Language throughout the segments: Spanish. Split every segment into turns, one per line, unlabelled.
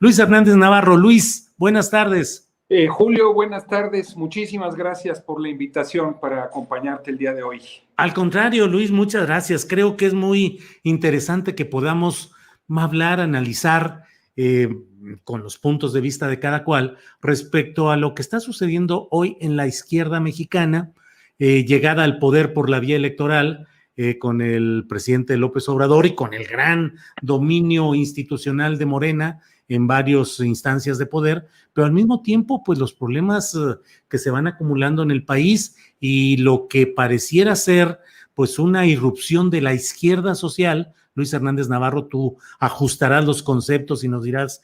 Luis Hernández Navarro. Luis, buenas tardes.
Julio, buenas tardes. Muchísimas gracias por la invitación para acompañarte el día de hoy.
Al contrario, Luis, muchas gracias. Creo que es muy interesante que podamos hablar, analizar con los puntos de vista de cada cual respecto a lo que está sucediendo hoy en la izquierda mexicana, llegada al poder por la vía electoral, con el presidente López Obrador y con el gran dominio institucional de Morena en varias instancias de poder, pero al mismo tiempo, pues los problemas que se van acumulando en el país y lo que pareciera ser, pues una irrupción de la izquierda social. Luis Hernández Navarro, tú ajustarás los conceptos y nos dirás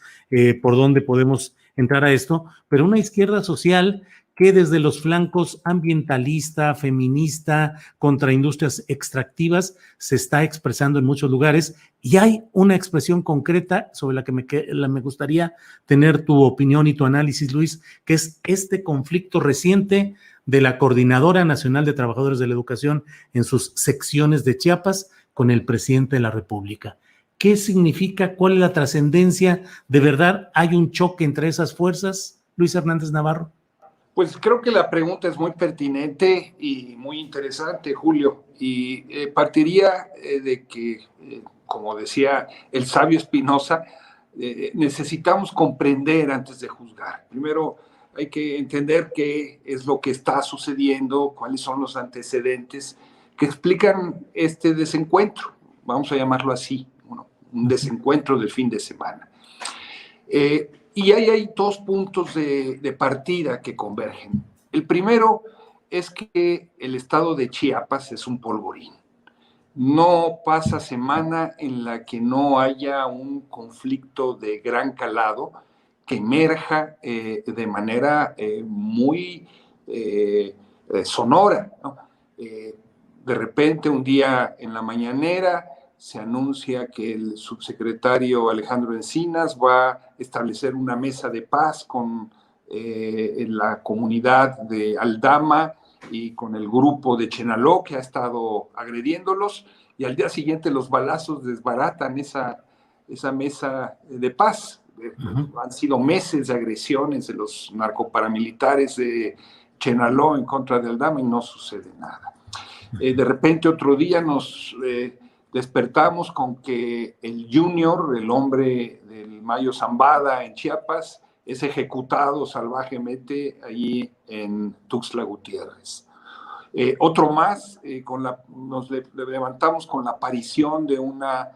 por dónde podemos entrar a esto, pero una izquierda social que desde los flancos ambientalista, feminista, contra industrias extractivas, se está expresando en muchos lugares, y hay una expresión concreta sobre la que me gustaría tener tu opinión y tu análisis, Luis, que es este conflicto reciente de la Coordinadora Nacional de Trabajadores de la Educación en sus secciones de Chiapas con el presidente de la República. ¿Qué significa? ¿Cuál es la trascendencia? ¿De verdad hay un choque entre esas fuerzas, Luis Hernández Navarro?
Pues creo que la pregunta es muy pertinente y muy interesante, Julio, y partiría de que, como decía el sabio Spinoza, necesitamos comprender antes de juzgar. Primero hay que entender qué es lo que está sucediendo, cuáles son los antecedentes que explican este desencuentro, vamos a llamarlo así, un desencuentro del fin de semana. Y ahí hay dos puntos de partida que convergen. El primero es que el estado de Chiapas es un polvorín. No pasa semana en la que no haya un conflicto de gran calado que emerja de manera muy sonora, ¿no? De repente, un día en la mañanera, se anuncia que el subsecretario Alejandro Encinas va a establecer una mesa de paz con la comunidad de Aldama y con el grupo de Chenaló que ha estado agrediéndolos, y al día siguiente los balazos desbaratan esa mesa de paz. Han sido meses de agresiones de los narcoparamilitares de Chenaló en contra de Aldama y no sucede nada. De repente otro día nos despertamos con que el Junior, el hombre del Mayo Zambada en Chiapas, es ejecutado salvajemente allí en Tuxtla Gutiérrez. Otro más, nos levantamos con la aparición de una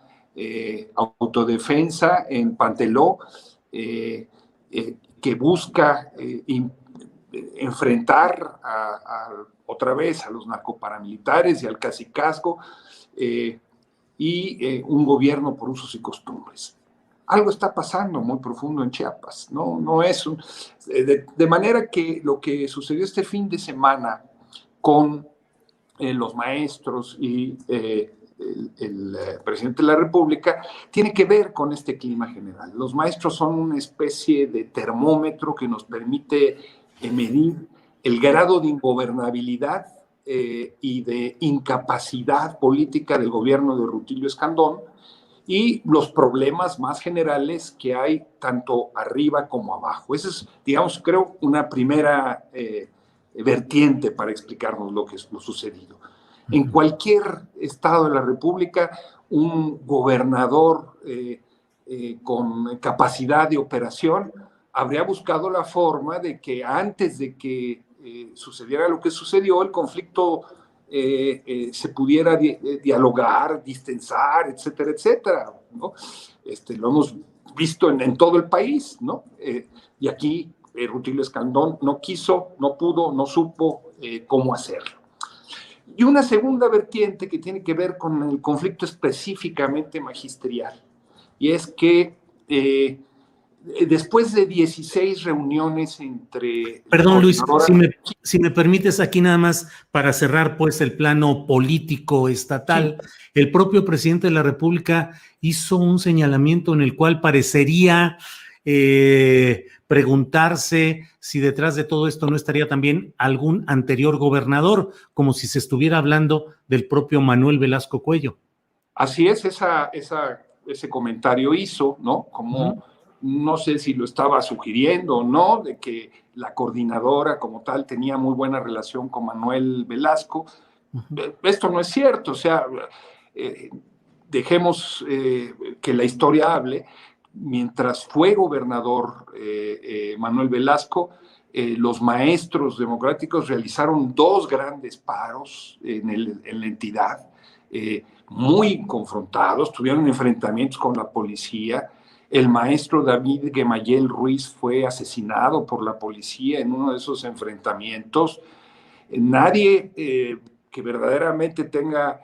autodefensa en Panteló que busca enfrentar otra vez a los narcoparamilitares y al cacicazgo, y un gobierno por usos y costumbres. Algo está pasando muy profundo en Chiapas, no es de manera que lo que sucedió este fin de semana con los maestros y el presidente de la República tiene que ver con este clima general. Los maestros son una especie de termómetro que nos permite medir el grado de ingobernabilidad y de incapacidad política del gobierno de Rutilio Escandón y los problemas más generales que hay tanto arriba como abajo. Esa es, digamos, creo, una primera vertiente para explicarnos lo sucedido. En cualquier estado de la República, un gobernador con capacidad de operación habría buscado la forma de que antes de que sucediera lo que sucedió, el conflicto se pudiera dialogar, distensar, etcétera, etcétera, ¿no? Lo hemos visto en todo el país, ¿no? Y aquí Rutilio Escandón no quiso, no pudo, no supo cómo hacerlo. Y una segunda vertiente que tiene que ver con el conflicto específicamente magisterial, y es que después de 16 reuniones entre...
Perdón, Luis, si me permites aquí nada más para cerrar pues el plano político estatal, sí. El propio presidente de la República hizo un señalamiento en el cual parecería preguntarse si detrás de todo esto no estaría también algún anterior gobernador, como si se estuviera hablando del propio Manuel Velasco Cuello.
Así es, ese comentario hizo, ¿no? Como no sé si lo estaba sugiriendo o no, de que la coordinadora como tal tenía muy buena relación con Manuel Velasco. Esto no es cierto, o sea, dejemos que la historia hable. Mientras fue gobernador Manuel Velasco, los maestros democráticos realizaron 2 grandes paros en la entidad, muy confrontados, tuvieron enfrentamientos con la policía. El maestro David Gemayel Ruiz fue asesinado por la policía en uno de esos enfrentamientos. Nadie que verdaderamente tenga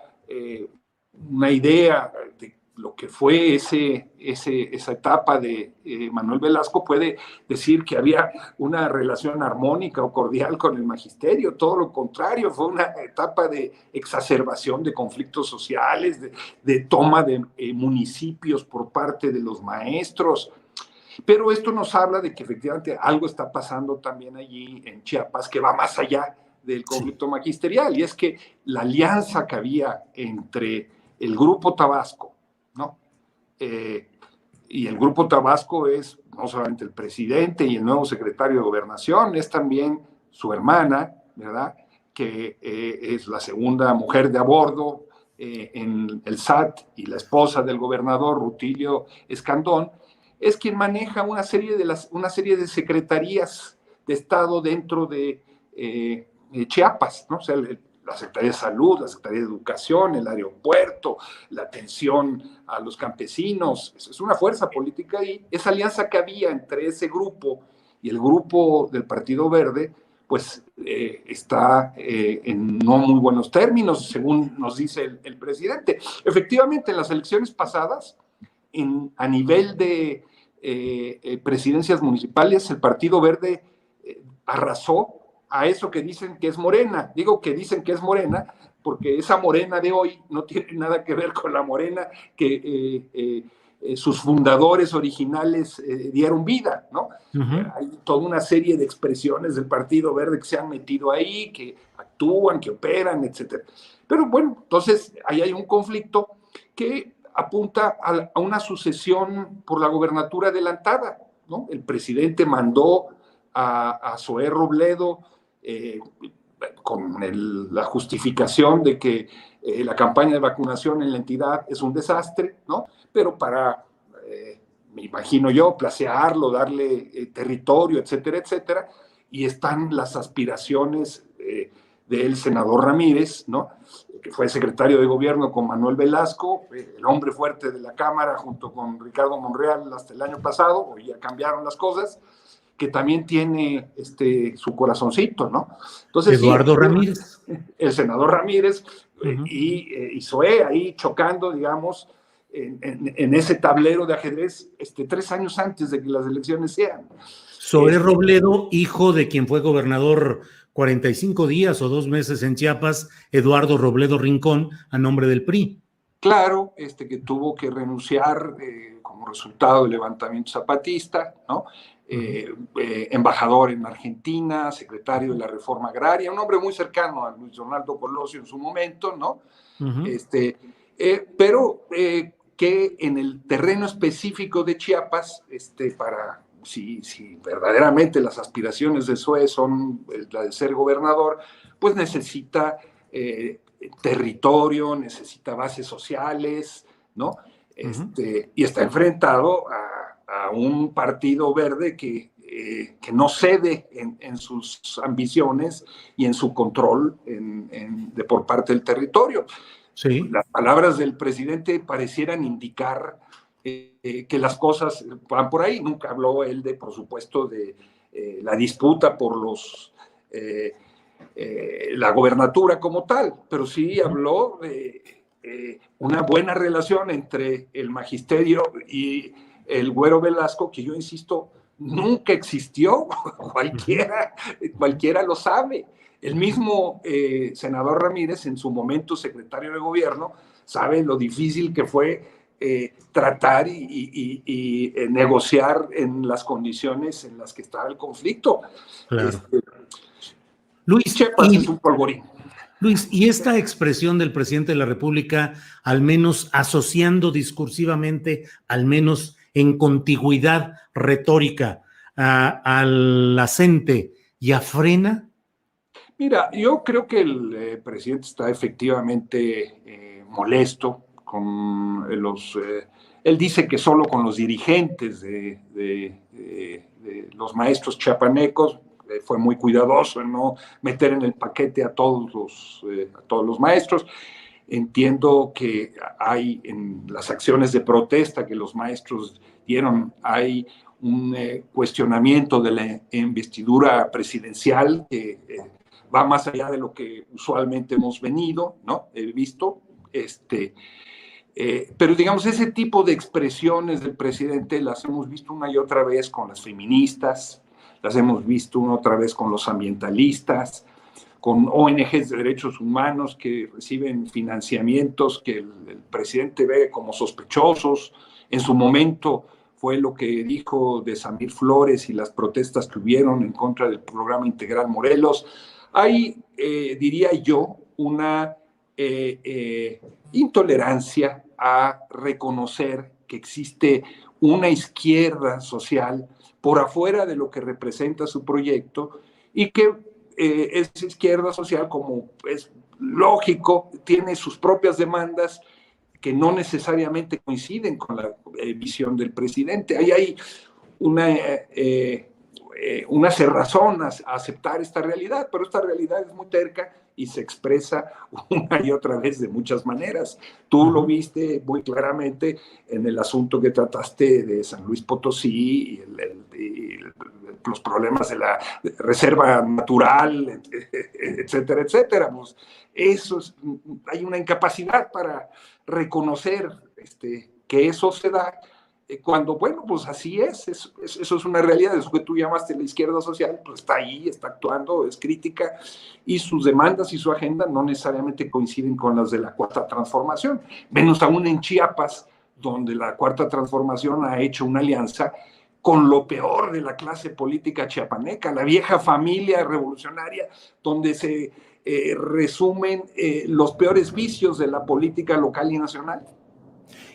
una idea de lo que fue esa etapa de Manuel Velasco puede decir que había una relación armónica o cordial con el magisterio. Todo lo contrario, fue una etapa de exacerbación de conflictos sociales, de toma de municipios por parte de los maestros. Pero esto nos habla de que efectivamente algo está pasando también allí en Chiapas que va más allá del conflicto magisterial, y es que la alianza que había entre el Grupo Tabasco, ¿no? Y el Grupo Tabasco es no solamente el presidente y el nuevo secretario de Gobernación, es también su hermana, ¿verdad? Que es la segunda mujer de a bordo en el SAT y la esposa del gobernador, Rutilio Escandón, es quien maneja una serie de secretarías de Estado dentro de Chiapas, ¿no? O sea, la Secretaría de Salud, la Secretaría de Educación, el aeropuerto, la atención a los campesinos. Es una fuerza política y esa alianza que había entre ese grupo y el grupo del Partido Verde, pues está en no muy buenos términos, según nos dice el presidente. Efectivamente, en las elecciones pasadas, a nivel de presidencias municipales, el Partido Verde arrasó a eso que dicen que es Morena. Digo que dicen que es Morena porque esa Morena de hoy no tiene nada que ver con la Morena que sus fundadores originales dieron vida, ¿no? Hay toda una serie de expresiones del Partido Verde que se han metido ahí, que actúan, que operan, etc. Pero bueno, entonces ahí hay un conflicto que apunta a una sucesión por la gobernatura adelantada, ¿no? El presidente mandó a Zoé Robledo con la justificación de que la campaña de vacunación en la entidad es un desastre, ¿no? Pero para, me imagino yo, placearlo, darle territorio, etcétera, etcétera, y están las aspiraciones del senador Ramírez, ¿no? Que fue secretario de gobierno con Manuel Velasco, el hombre fuerte de la Cámara, junto con Ricardo Monreal hasta el año pasado, hoy ya cambiaron las cosas, que también tiene su corazoncito, ¿no? Entonces,
Eduardo
sí,
Ramírez.
El senador Ramírez y Zoé ahí chocando, digamos, en ese tablero de ajedrez 3 años antes de que las elecciones sean.
Zoé Robledo, hijo de quien fue gobernador 45 días o 2 meses en Chiapas, Eduardo Robledo Rincón, a nombre del PRI.
Claro, que tuvo que renunciar como resultado del levantamiento zapatista, ¿no? Embajador en Argentina, secretario de la Reforma Agraria, un hombre muy cercano a Luis Donaldo Colosio en su momento, ¿no? Pero que en el terreno específico de Chiapas, si verdaderamente las aspiraciones de Zoé son la de ser gobernador, pues necesita territorio, necesita bases sociales, ¿no? Y está enfrentado a un partido verde que no cede en sus ambiciones y en su control por parte del territorio.
Sí.
Las palabras del presidente parecieran indicar que las cosas van por ahí. Nunca habló él por supuesto, de la disputa por la gobernatura como tal, pero sí habló de una buena relación entre el magisterio y el Güero Velasco, que yo insisto, nunca existió. Cualquiera lo sabe. El mismo senador Ramírez, en su momento secretario de gobierno, sabe lo difícil que fue tratar y negociar en las condiciones en las que estaba el conflicto.
Claro. Luis,
Chiapas es un polvorín.
Luis, y esta expresión del presidente de la República, al menos asociando discursivamente, al menos en contigüidad retórica al acente ya frena?
Mira, yo creo que el presidente está efectivamente molesto con él dice que solo con los dirigentes de los maestros chiapanecos, fue muy cuidadoso en no meter en el paquete a todos los maestros. Entiendo que hay en las acciones de protesta que los maestros dieron, hay un cuestionamiento de la investidura presidencial que va más allá de lo que usualmente hemos visto. Pero digamos, ese tipo de expresiones del presidente las hemos visto una y otra vez con las feministas, las hemos visto una y otra vez con los ambientalistas, con ONGs de derechos humanos que reciben financiamientos que el presidente ve como sospechosos. En su momento fue lo que dijo de Samir Flores y las protestas que hubieron en contra del programa Integral Morelos. Hay, diría yo, una intolerancia a reconocer que existe una izquierda social por afuera de lo que representa su proyecto y que esa izquierda social, como es lógico, tiene sus propias demandas que no necesariamente coinciden con la visión del presidente. Ahí hay una cerrazón a aceptar esta realidad, pero esta realidad es muy terca y se expresa una y otra vez de muchas maneras. Tú lo viste muy claramente en el asunto que trataste de San Luis Potosí y los problemas de la reserva natural, etcétera, etcétera. Pues hay una incapacidad para reconocer que eso se da cuando, bueno, pues así eso es una realidad. Eso que tú llamaste la izquierda social, pues está ahí, está actuando, es crítica, y sus demandas y su agenda no necesariamente coinciden con las de la Cuarta Transformación, menos aún en Chiapas, donde la Cuarta Transformación ha hecho una alianza con lo peor de la clase política chiapaneca, la vieja familia revolucionaria, donde se resumen los peores vicios de la política local y nacional.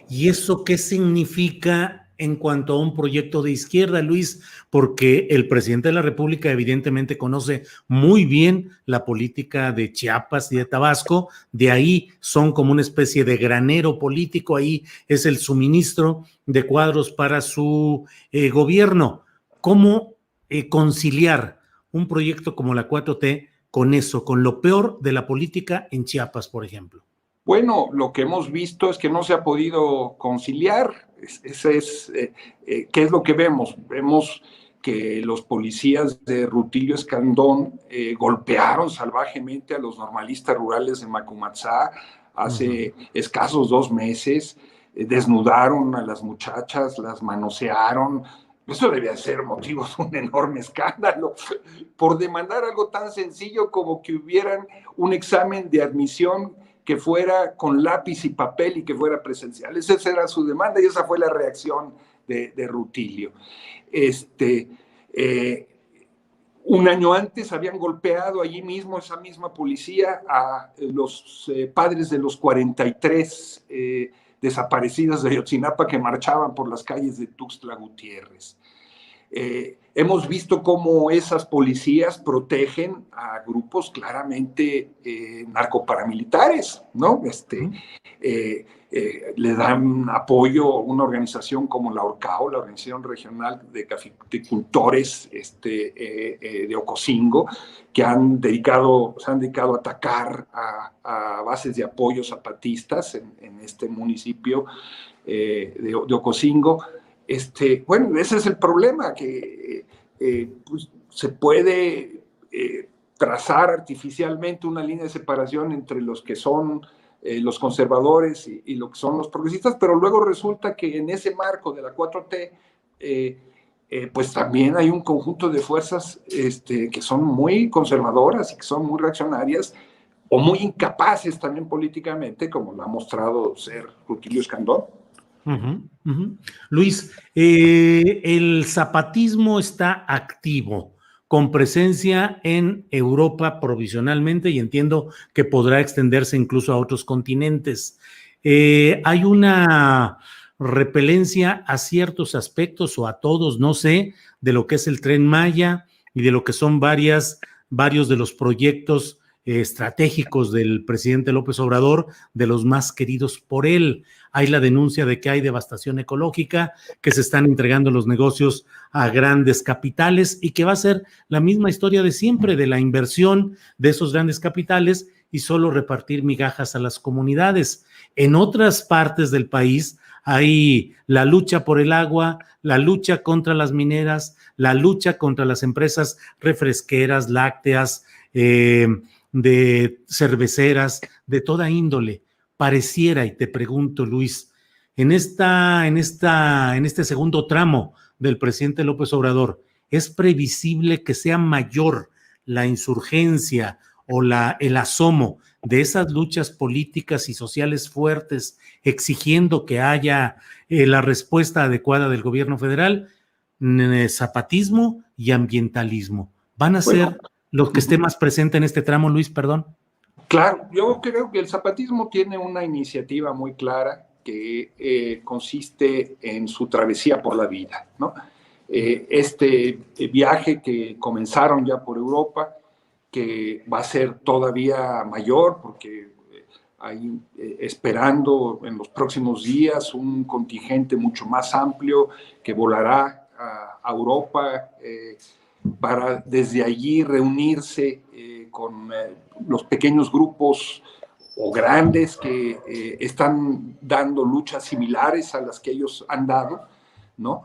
¿Y eso qué significa en cuanto a un proyecto de izquierda, Luis? Porque el presidente de la República evidentemente conoce muy bien la política de Chiapas y de Tabasco, de ahí son como una especie de granero político, ahí es el suministro de cuadros para su gobierno. ¿Cómo conciliar un proyecto como la 4T con eso, con lo peor de la política en Chiapas, por ejemplo?
Bueno, lo que hemos visto es que no se ha podido conciliar. ¿Qué es lo que vemos? Vemos que los policías de Rutilio Escandón golpearon salvajemente a los normalistas rurales de Macumatzá hace escasos 2 meses, desnudaron a las muchachas, las manosearon. Eso debía ser motivo de un enorme escándalo por demandar algo tan sencillo como que hubieran un examen de admisión que fuera con lápiz y papel y que fuera presencial. Esa era su demanda y esa fue la reacción de Rutilio. Un año antes habían golpeado allí mismo, esa misma policía, a los padres de los 43 desaparecidos de Ayotzinapa que marchaban por las calles de Tuxtla Gutiérrez. Hemos visto cómo esas policías protegen a grupos claramente narcoparamilitares, ¿no? Le dan apoyo a una organización como la ORCAO, la Organización Regional de Caficultores de Ocosingo, que se han dedicado a atacar a bases de apoyo zapatistas en este municipio de Ocosingo. Bueno, ese es el problema, que pues, se puede trazar artificialmente una línea de separación entre los que son los conservadores y lo que son los progresistas, pero luego resulta que en ese marco de la 4T, pues también hay un conjunto de fuerzas que son muy conservadoras y que son muy reaccionarias o muy incapaces también políticamente, como lo ha mostrado ser Rutilio Escandón.
Luis, el zapatismo está activo, con presencia en Europa provisionalmente y entiendo que podrá extenderse incluso a otros continentes. Hay una repelencia a ciertos aspectos o a todos, no sé, de lo que es el Tren Maya y de lo que son varios de los proyectos estratégicos del presidente López Obrador, de los más queridos por él. Hay la denuncia de que hay devastación ecológica, que se están entregando los negocios a grandes capitales y que va a ser la misma historia de siempre, de la inversión de esos grandes capitales y solo repartir migajas a las comunidades. En otras partes del país hay la lucha por el agua, la lucha contra las mineras, la lucha contra las empresas refresqueras, lácteas, de cerveceras, de toda índole. Pareciera, y te pregunto, Luis, en este segundo tramo del presidente López Obrador, ¿es previsible que sea mayor la insurgencia o el asomo de esas luchas políticas y sociales fuertes exigiendo que haya la respuesta adecuada del gobierno federal? Zapatismo y ambientalismo ¿van a ser los que esté más presente en este tramo, Luis? Perdón.
Claro, yo creo que el zapatismo tiene una iniciativa muy clara que consiste en su travesía por la vida, ¿no? Este viaje que comenzaron ya por Europa, que va a ser todavía mayor porque hay esperando en los próximos días un contingente mucho más amplio que volará a Europa para desde allí reunirse con los pequeños grupos o grandes que están dando luchas similares a las que ellos han dado, ¿no?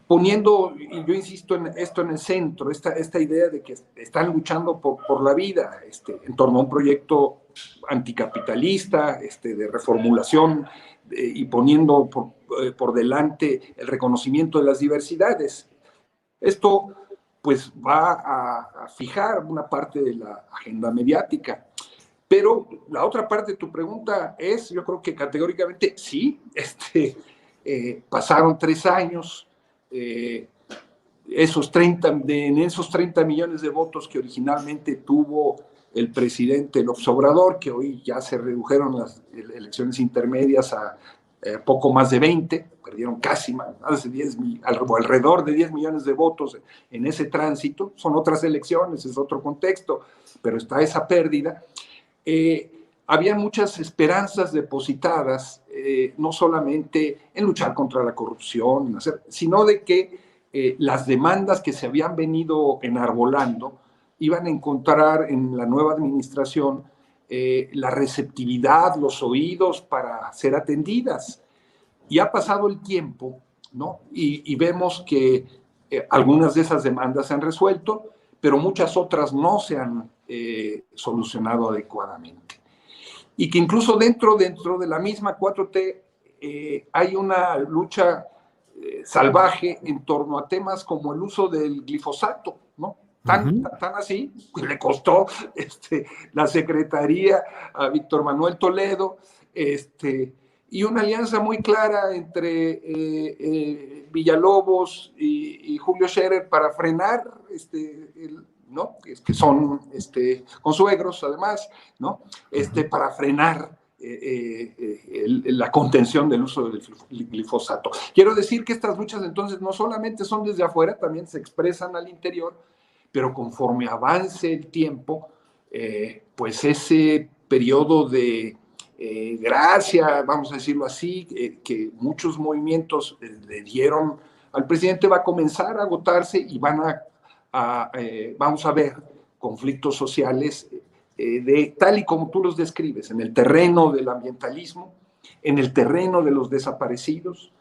Poniendo, y yo insisto en esto en el centro, esta idea de que están luchando por la vida en torno a un proyecto anticapitalista, de reformulación y poniendo por delante el reconocimiento de las diversidades. Esto pues va a fijar una parte de la agenda mediática. Pero la otra parte de tu pregunta es, yo creo que categóricamente sí, pasaron 3 años, en esos 30 millones de votos que originalmente tuvo el presidente López Obrador, que hoy ya se redujeron las elecciones intermedias a poco más de 20, perdieron casi más de 10, alrededor de 10 millones de votos en ese tránsito. Son otras elecciones, es otro contexto, pero está esa pérdida. Había muchas esperanzas depositadas, no solamente en luchar contra la corrupción, sino de que las demandas que se habían venido enarbolando iban a encontrar en la nueva administración la receptividad, los oídos para ser atendidas. Y ha pasado el tiempo, ¿no? Y vemos que algunas de esas demandas se han resuelto, pero muchas otras no se han solucionado adecuadamente. Y que incluso dentro de la misma 4T hay una lucha salvaje en torno a temas como el uso del glifosato, ¿no? Tan así, pues le costó la secretaría a Víctor Manuel Toledo, y una alianza muy clara entre Villalobos y Julio Scherer para frenar, ¿no? Que son consuegros además, ¿no? Para frenar la contención del uso del glifosato. Quiero decir que estas luchas entonces no solamente son desde afuera, también se expresan al interior, pero conforme avance el tiempo, pues ese periodo de gracia, vamos a decirlo así, que muchos movimientos le dieron al presidente va a comenzar a agotarse y vamos a ver conflictos sociales tal y como tú los describes, en el terreno del ambientalismo, en el terreno de los desaparecidos,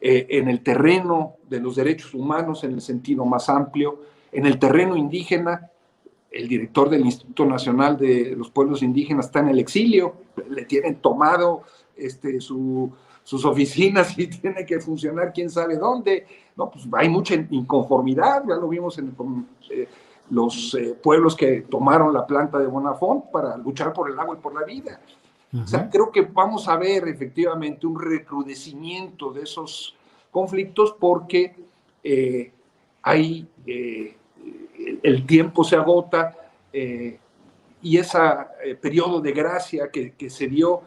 en el terreno de los derechos humanos en el sentido más amplio, en el terreno indígena. El director del Instituto Nacional de los Pueblos Indígenas está en el exilio, le tienen tomado sus oficinas y tiene que funcionar quién sabe dónde. No, pues hay mucha inconformidad, ya lo vimos con los pueblos que tomaron la planta de Bonafont para luchar por el agua y por la vida. O sea, creo que vamos a ver efectivamente un recrudecimiento de esos conflictos porque el tiempo se agota y ese periodo de gracia que se dio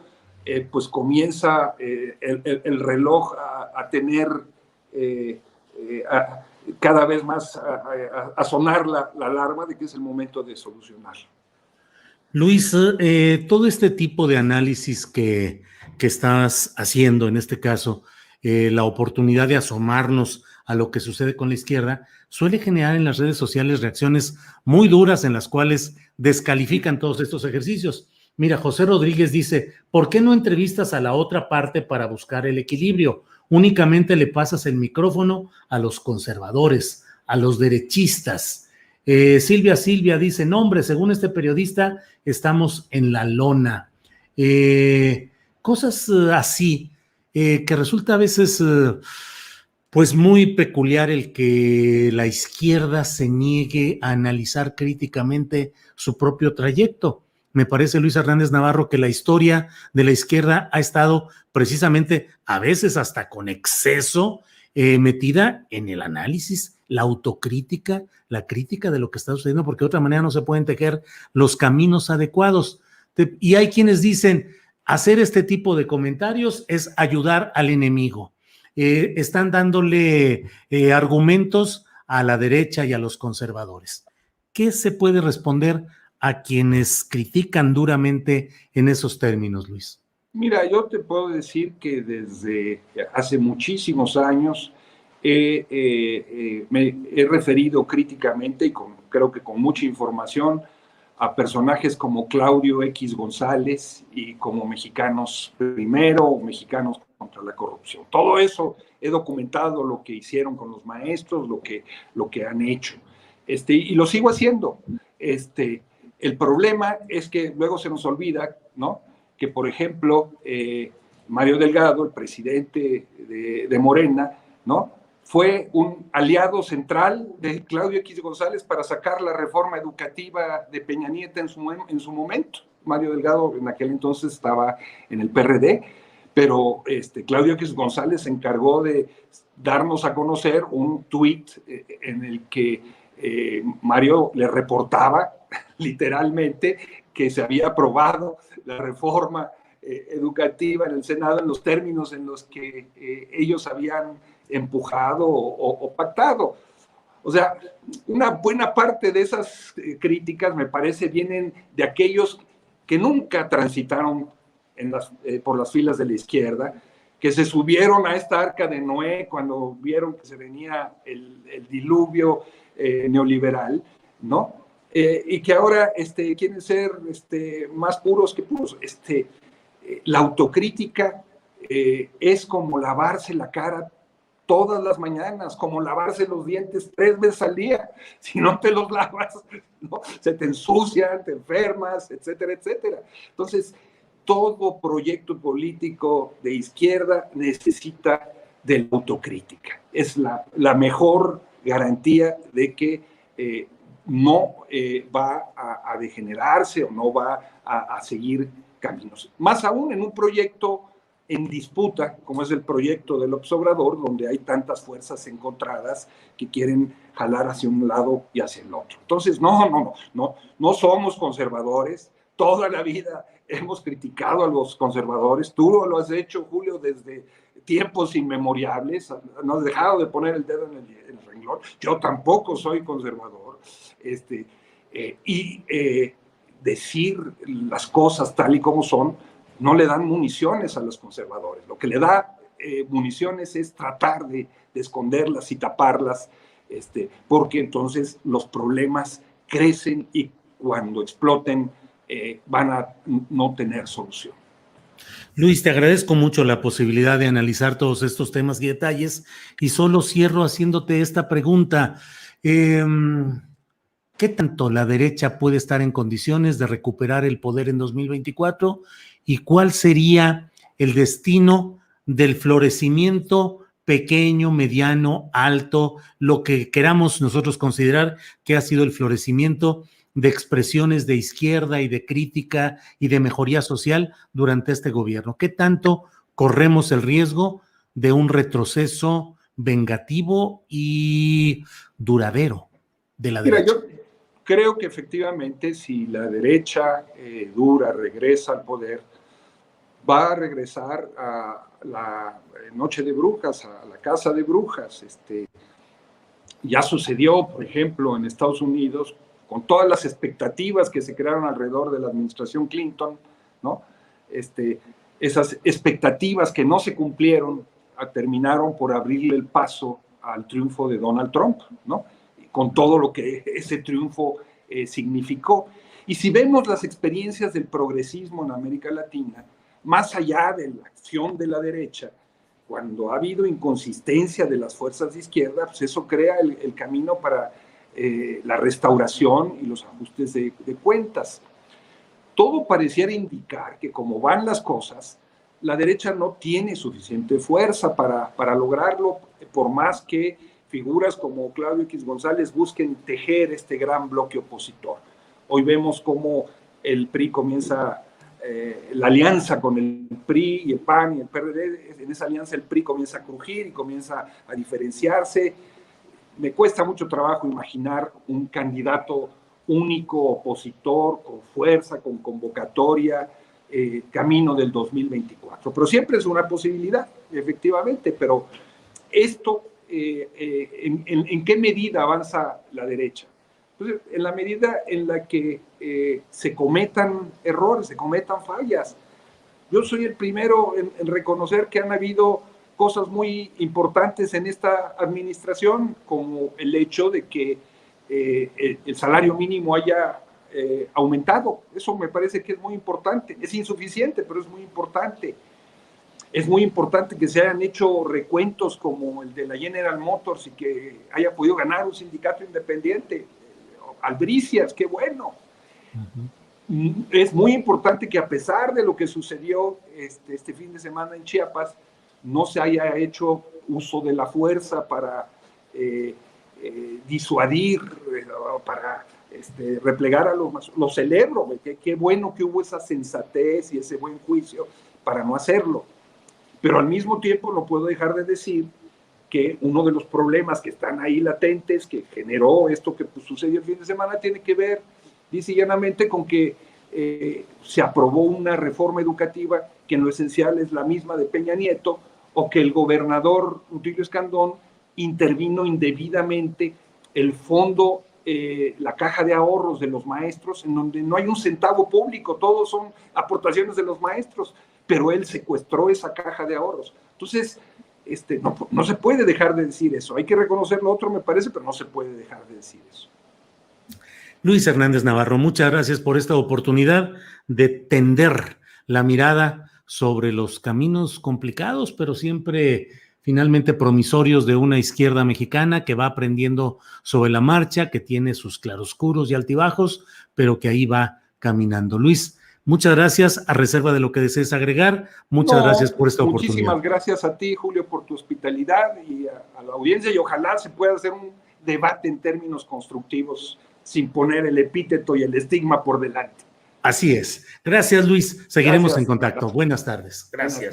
pues comienza el reloj a tener cada vez más a sonar la alarma de que es el momento de solucionar.
Luis, todo este tipo de análisis que estás haciendo, en este caso, la oportunidad de asomarnos a lo que sucede con la izquierda, suele generar en las redes sociales reacciones muy duras en las cuales descalifican todos estos ejercicios. Mira, José Rodríguez dice, ¿por qué no entrevistas a la otra parte para buscar el equilibrio? Únicamente le pasas el micrófono a los conservadores, a los derechistas. Silvia dice, no hombre, según este periodista, estamos en la lona. Cosas así, que resulta a veces pues muy peculiar el que la izquierda se niegue a analizar críticamente su propio trayecto. Me parece, Luis Hernández Navarro, que la historia de la izquierda ha estado precisamente, a veces hasta con exceso, metida en el análisis, la autocrítica, la crítica de lo que está sucediendo, porque de otra manera no se pueden tejer los caminos adecuados. Y hay quienes dicen, hacer este tipo de comentarios es ayudar al enemigo. Están dándole argumentos a la derecha y a los conservadores. ¿Qué se puede responder a quienes critican duramente en esos términos, Luis?
Mira, yo te puedo decir que desde hace muchísimos años me he referido críticamente y creo que con mucha información a personajes como Claudio X González y como Mexicanos Primero o Mexicanos contra la Corrupción. Todo eso he documentado, lo que hicieron con los maestros, lo que han hecho. Y lo sigo haciendo. El problema es que luego se nos olvida, ¿no?, que, por ejemplo, Mario Delgado, el presidente de Morena, ¿no?, fue un aliado central de Claudio X González para sacar la reforma educativa de Peña Nieto en su momento. Mario Delgado en aquel entonces estaba en el PRD, pero Claudio X González se encargó de darnos a conocer un tuit en el que Mario le reportaba literalmente que se había aprobado la reforma educativa en el Senado en los términos en los que ellos habían empujado o pactado. O sea, una buena parte de esas críticas, me parece, vienen de aquellos que nunca transitaron por las filas de la izquierda, que se subieron a esta arca de Noé cuando vieron que se venía el diluvio neoliberal, ¿no? Y que ahora quieren ser más puros que puros. La autocrítica es como lavarse la cara todas las mañanas, como lavarse los dientes 3 veces al día. Si no te los lavas, ¿no?, se te ensucian, te enfermas, etcétera, etcétera. Entonces, todo proyecto político de izquierda necesita de la autocrítica. Es la mejor garantía de que no va a degenerarse o no va a seguir caminos. Más aún en un proyecto en disputa, como es el proyecto del López Obrador, donde hay tantas fuerzas encontradas que quieren jalar hacia un lado y hacia el otro. Entonces, no somos conservadores. Toda la vida hemos criticado a los conservadores. Tú lo has hecho, Julio, desde tiempos inmemorables. No has dejado de poner el dedo en el renglón. Yo tampoco soy conservador. Decir las cosas tal y como son no le dan municiones a los conservadores. Lo que le da municiones es tratar de esconderlas y taparlas, porque entonces los problemas crecen y cuando exploten van a no tener solución.
Luis, te agradezco mucho la posibilidad de analizar todos estos temas y detalles y solo cierro haciéndote esta pregunta. ¿Qué tanto la derecha puede estar en condiciones de recuperar el poder en 2024 y cuál sería el destino del florecimiento pequeño, mediano, alto, lo que queramos nosotros considerar que ha sido el florecimiento de expresiones de izquierda y de crítica y de mejoría social durante este gobierno? ¿Qué tanto corremos el riesgo de un retroceso vengativo y duradero de la derecha?
Yo creo que efectivamente si la derecha dura regresa al poder, va a regresar a la Noche de Brujas, a la Casa de Brujas. Ya sucedió, por ejemplo, en Estados Unidos, con todas las expectativas que se crearon alrededor de la administración Clinton, ¿no? Esas expectativas que no se cumplieron terminaron por abrirle el paso al triunfo de Donald Trump, ¿no? Con todo lo que ese triunfo significó. Y si vemos las experiencias del progresismo en América Latina, más allá de la acción de la derecha, cuando ha habido inconsistencia de las fuerzas de izquierda, pues eso crea el camino para la restauración y los ajustes de cuentas. Todo pareciera indicar que como van las cosas, la derecha no tiene suficiente fuerza para lograrlo, por más que figuras como Claudio X González busquen tejer este gran bloque opositor. Hoy vemos cómo el PRI comienza, la alianza con el PRI y el PAN y el PRD, en esa alianza el PRI comienza a crujir y comienza a diferenciarse. Me cuesta mucho trabajo imaginar un candidato único, opositor, con fuerza, con convocatoria, camino del 2024. Pero siempre es una posibilidad, efectivamente, pero esto, ¿en qué medida avanza la derecha? Entonces, en la medida en la que se cometan errores, se cometan fallas. Yo soy el primero en reconocer que han habido cosas muy importantes en esta administración, como el hecho de que el salario mínimo haya aumentado. Eso me parece que es muy importante. Es insuficiente, pero es muy importante. Es muy importante que se hayan hecho recuentos como el de la General Motors y que haya podido ganar un sindicato independiente. Albricias, qué bueno. Es muy importante que a pesar de lo que sucedió este fin de semana en Chiapas, no se haya hecho uso de la fuerza para disuadir, para replegar a los más. Lo celebro, qué bueno que hubo esa sensatez y ese buen juicio para no hacerlo. Pero al mismo tiempo no puedo dejar de decir que uno de los problemas que están ahí latentes, que generó esto que sucedió el fin de semana, tiene que ver, dice llanamente, con que se aprobó una reforma educativa que en lo esencial es la misma de Peña Nieto, o que el gobernador Rutilio Escandón intervino indebidamente el fondo, la caja de ahorros de los maestros, en donde no hay un centavo público, todos son aportaciones de los maestros, pero él secuestró esa caja de ahorros. Entonces, no se puede dejar de decir eso. Hay que reconocer lo otro, me parece, pero no se puede dejar de decir eso.
Luis Hernández Navarro, muchas gracias por esta oportunidad de tender la mirada sobre los caminos complicados, pero siempre finalmente promisorios de una izquierda mexicana que va aprendiendo sobre la marcha, que tiene sus claroscuros y altibajos, pero que ahí va caminando. Luis, muchas gracias, a reserva de lo que desees agregar. Muchas gracias por esta oportunidad.
Muchísimas gracias a ti, Julio, por tu hospitalidad y a la audiencia, y ojalá se pueda hacer un debate en términos constructivos, sin poner el epíteto y el estigma por delante.
Así es. Gracias, Luis. Seguiremos en contacto. Buenas tardes. Gracias.